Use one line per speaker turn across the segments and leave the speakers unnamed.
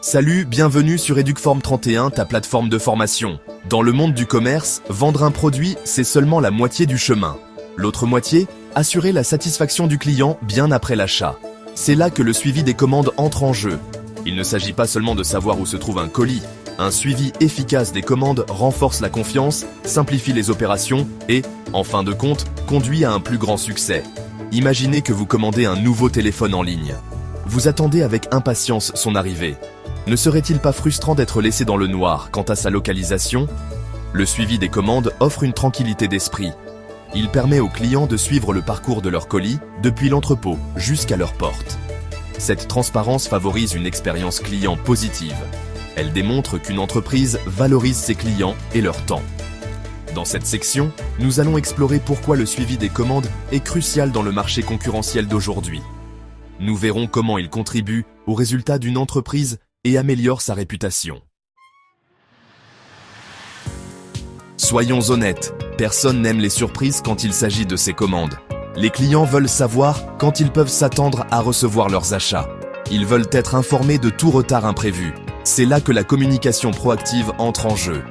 Salut, bienvenue sur Educform 31, ta plateforme de formation. Dans le monde du commerce, vendre un produit, c'est seulement la moitié du chemin. L'autre moitié, assurer la satisfaction du client bien après l'achat. C'est là que le suivi des commandes entre en jeu. Il ne s'agit pas seulement de savoir où se trouve un colis. Un suivi efficace des commandes renforce la confiance, simplifie les opérations et, en fin de compte, conduit à un plus grand succès. Imaginez que vous commandez un nouveau téléphone en ligne. Vous attendez avec impatience son arrivée. Ne serait-il pas frustrant d'être laissé dans le noir quant à sa localisation? Le suivi des commandes offre une tranquillité d'esprit. Il permet aux clients de suivre le parcours de leur colis depuis l'entrepôt jusqu'à leur porte. Cette transparence favorise une expérience client positive. Elle démontre qu'une entreprise valorise ses clients et leur temps. Dans cette section, nous allons explorer pourquoi le suivi des commandes est crucial dans le marché concurrentiel d'aujourd'hui. Nous verrons comment il contribue aux résultats d'une entreprise et améliore sa réputation. Soyons honnêtes, personne n'aime les surprises quand il s'agit de ces commandes. Les clients veulent savoir quand ils peuvent s'attendre à recevoir leurs achats. Ils veulent être informés de tout retard imprévu. C'est là que la communication proactive entre en jeu.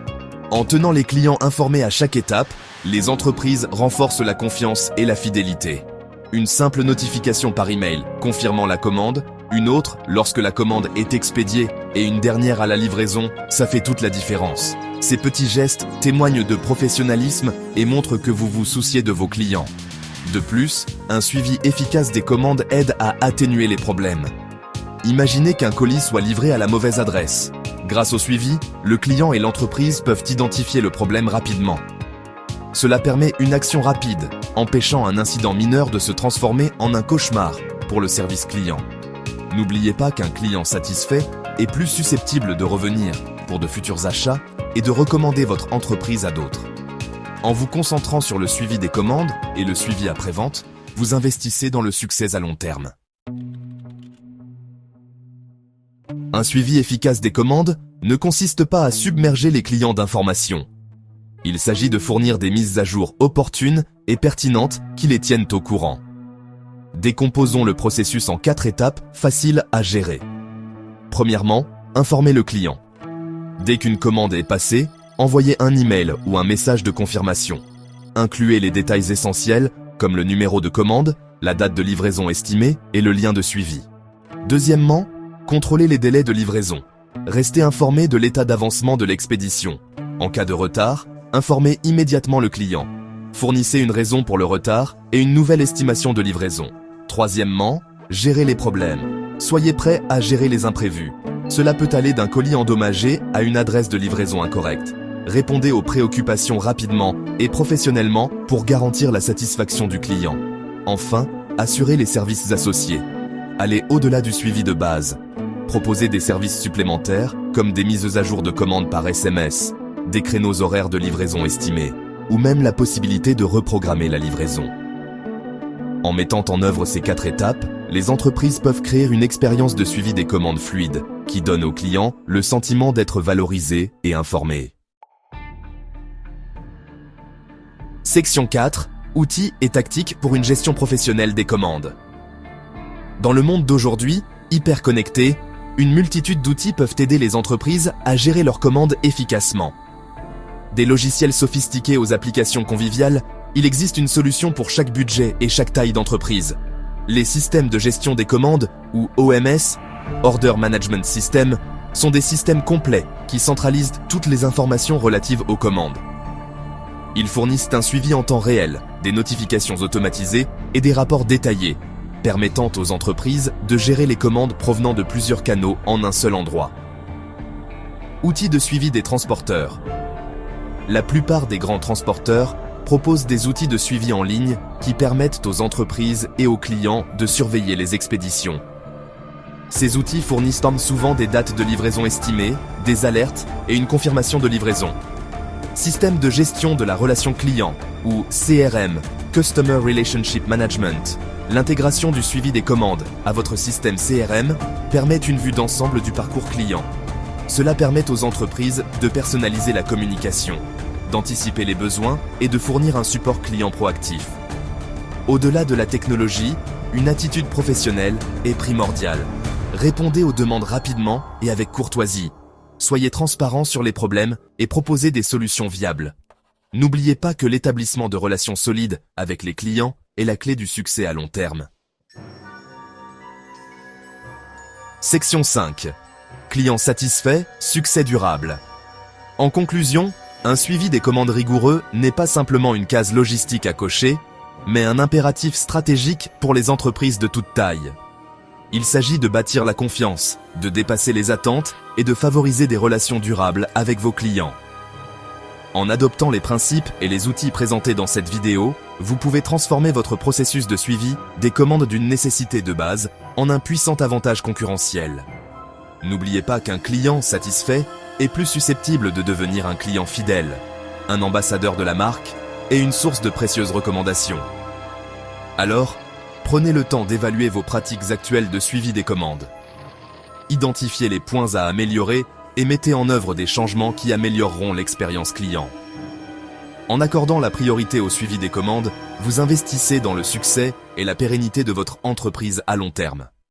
En tenant les clients informés à chaque étape, les entreprises renforcent la confiance et la fidélité. Une simple notification par email confirmant la commande, une autre lorsque la commande est expédiée et une dernière à la livraison, ça fait toute la différence. Ces petits gestes témoignent de professionnalisme et montrent que vous vous souciez de vos clients. De plus, un suivi efficace des commandes aide à atténuer les problèmes. Imaginez qu'un colis soit livré à la mauvaise adresse. Grâce au suivi, le client et l'entreprise peuvent identifier le problème rapidement. Cela permet une action rapide, empêchant un incident mineur de se transformer en un cauchemar pour le service client. N'oubliez pas qu'un client satisfait est plus susceptible de revenir pour de futurs achats et de recommander votre entreprise à d'autres. En vous concentrant sur le suivi des commandes et le suivi après-vente, vous investissez dans le succès à long terme. Un suivi efficace des commandes ne consiste pas à submerger les clients d'informations. Il s'agit de fournir des mises à jour opportunes et pertinentes qui les tiennent au courant. Décomposons le processus en 4 étapes faciles à gérer. Premièrement, informer le client. Dès qu'une commande est passée, envoyez un email ou un message de confirmation. Incluez les détails essentiels comme le numéro de commande, la date de livraison estimée et le lien de suivi. Deuxièmement, contrôlez les délais de livraison. Restez informé de l'état d'avancement de l'expédition. En cas de retard, informez immédiatement le client. Fournissez une raison pour le retard et une nouvelle estimation de livraison. Troisièmement, gérez les problèmes. Soyez prêt à gérer les imprévus. Cela peut aller d'un colis endommagé à une adresse de livraison incorrecte. Répondez aux préoccupations rapidement et professionnellement pour garantir la satisfaction du client. Enfin, assurez les services associés. Allez au-delà du suivi de base. Proposez des services supplémentaires comme des mises à jour de commandes par SMS, des créneaux horaires de livraison estimés, ou même la possibilité de reprogrammer la livraison. En mettant en œuvre ces 4 étapes, les entreprises peuvent créer une expérience de suivi des commandes fluide qui donne aux clients le sentiment d'être valorisés et informés. Section 4. Outils et tactiques pour une gestion professionnelle des commandes. Dans le monde d'aujourd'hui, hyper connecté, une multitude d'outils peuvent aider les entreprises à gérer leurs commandes efficacement. Des logiciels sophistiqués aux applications conviviales, il existe une solution pour chaque budget et chaque taille d'entreprise. Les systèmes de gestion des commandes, ou OMS, Order Management System, sont des systèmes complets qui centralisent toutes les informations relatives aux commandes. Ils fournissent un suivi en temps réel, des notifications automatisées et des rapports détaillés, permettant aux entreprises de gérer les commandes provenant de plusieurs canaux en un seul endroit. Outils de suivi des transporteurs. La plupart des grands transporteurs proposent des outils de suivi en ligne qui permettent aux entreprises et aux clients de surveiller les expéditions. Ces outils fournissent souvent des dates de livraison estimées, des alertes et une confirmation de livraison. Système de gestion de la relation client, ou CRM, Customer Relationship Management. L'intégration du suivi des commandes à votre système CRM permet une vue d'ensemble du parcours client. Cela permet aux entreprises de personnaliser la communication, d'anticiper les besoins et de fournir un support client proactif. Au-delà de la technologie, une attitude professionnelle est primordiale. Répondez aux demandes rapidement et avec courtoisie. Soyez transparent sur les problèmes et proposez des solutions viables. N'oubliez pas que l'établissement de relations solides avec les clients est la clé du succès à long terme. Section 5. Client satisfait, succès durable. En conclusion, un suivi des commandes rigoureux n'est pas simplement une case logistique à cocher, mais un impératif stratégique pour les entreprises de toute taille. Il s'agit de bâtir la confiance, de dépasser les attentes et de favoriser des relations durables avec vos clients. En adoptant les principes et les outils présentés dans cette vidéo, vous pouvez transformer votre processus de suivi des commandes d'une nécessité de base en un puissant avantage concurrentiel. N'oubliez pas qu'un client satisfait est plus susceptible de devenir un client fidèle, un ambassadeur de la marque et une source de précieuses recommandations. Alors, prenez le temps d'évaluer vos pratiques actuelles de suivi des commandes. Identifiez les points à améliorer et mettez en œuvre des changements qui amélioreront l'expérience client. En accordant la priorité au suivi des commandes, vous investissez dans le succès et la pérennité de votre entreprise à long terme.